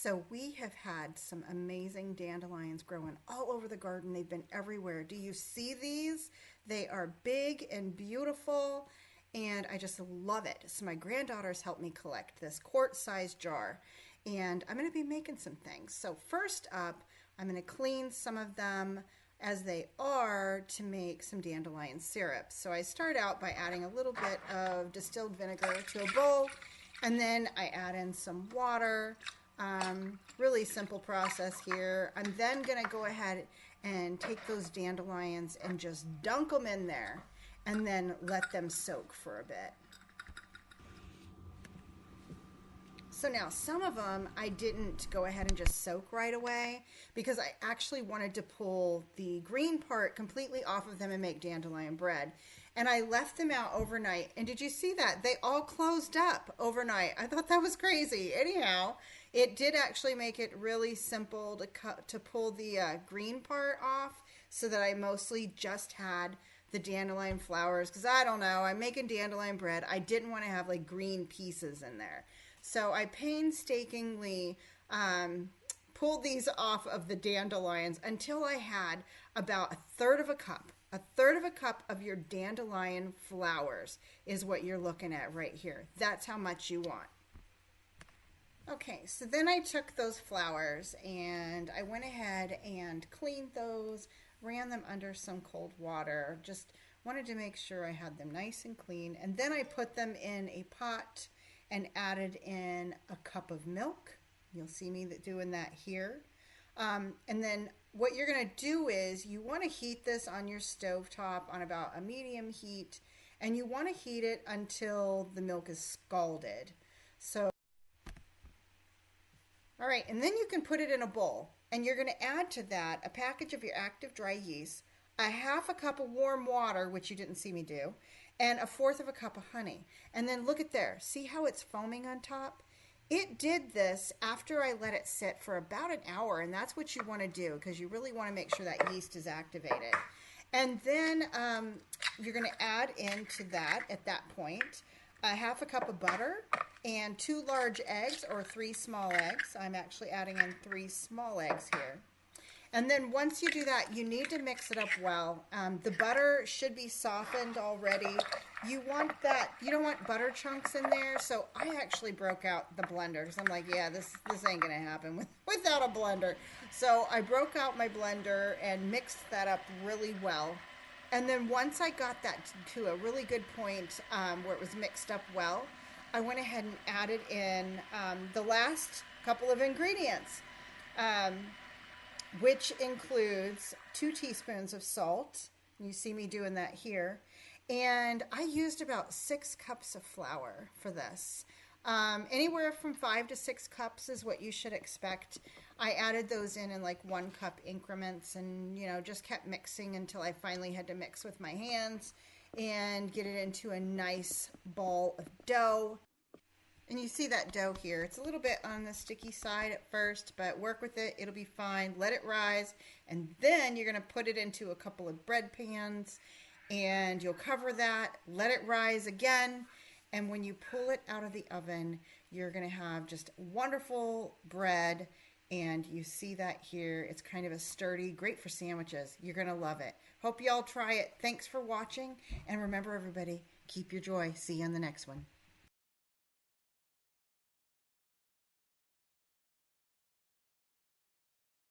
So we have had some amazing dandelions growing all over the garden. They've been everywhere. Do you see these? They are big and beautiful, and I just love it. So my granddaughters helped me collect this quart-sized jar, and I'm going to be making some things. So first up, I'm going to clean some of them as they are to make some dandelion syrup. So I start out by adding a little bit of distilled vinegar to a bowl, and then I add in some water. Really simple process here. I'm then going to go ahead and take those dandelions and just dunk them in there and then let them soak for a bit. So now some of them I didn't go ahead and just soak right away because I actually wanted to pull the green part completely off of them and make dandelion bread. And I left them out overnight. And did you see that? They all closed up overnight. I thought that was crazy. Anyhow, it did actually make it really simple to pull the green part off so that I mostly just had the dandelion flowers because I don't know, I'm making dandelion bread. I didn't want to have like green pieces in there. So I painstakingly pulled these off of the dandelions until I had about a third of a cup. A third of a cup of your dandelion flowers is what you're looking at right here. That's how much you want. Okay, so then I took those flowers and I went ahead and cleaned those, ran them under some cold water, just wanted to make sure I had them nice and clean. And then I put them in a pot and added in a cup of milk. You'll see me doing that here. And then what you're gonna do is you wanna heat this on your stovetop on about a medium heat, and you wanna heat it until the milk is scalded. So, all right, and then you can put it in a bowl, and you're gonna add to that a package of your active dry yeast, a half a cup of warm water, which you didn't see me do, and a fourth of a cup of honey. And then look at there, see how it's foaming on top? It did this after I let it sit for about an hour, and that's what you want to do because you really want to make sure that yeast is activated. And then you're going to add into that at that point a half a cup of butter and 2 large eggs or 3 small eggs. I'm actually adding in 3 small eggs here. And then once you do that, you need to mix it up well. The butter should be softened already. You want that, you don't want butter chunks in there, so I actually broke out the blender because I'm like, yeah, this ain't gonna happen without a blender. So I broke out my blender and mixed that up really well. And then once I got that to a really good point where it was mixed up well, I went ahead and added in the last couple of ingredients. Which includes 2 teaspoons of salt. You see me doing that here. And I used about 6 cups of flour for this. Anywhere from 5 to 6 cups is what you should expect. I added those in like 1 cup increments and, you know, just kept mixing until I finally had to mix with my hands and get it into a nice ball of dough. And you see that dough here. It's a little bit on the sticky side at first, but work with it. It'll be fine. Let it rise. And then you're going to put it into a couple of bread pans and you'll cover that. Let it rise again. And when you pull it out of the oven, you're going to have just wonderful bread. And you see that here. It's kind of a sturdy, great for sandwiches. You're going to love it. Hope you all try it. Thanks for watching. And remember, everybody, keep your joy. See you on the next one.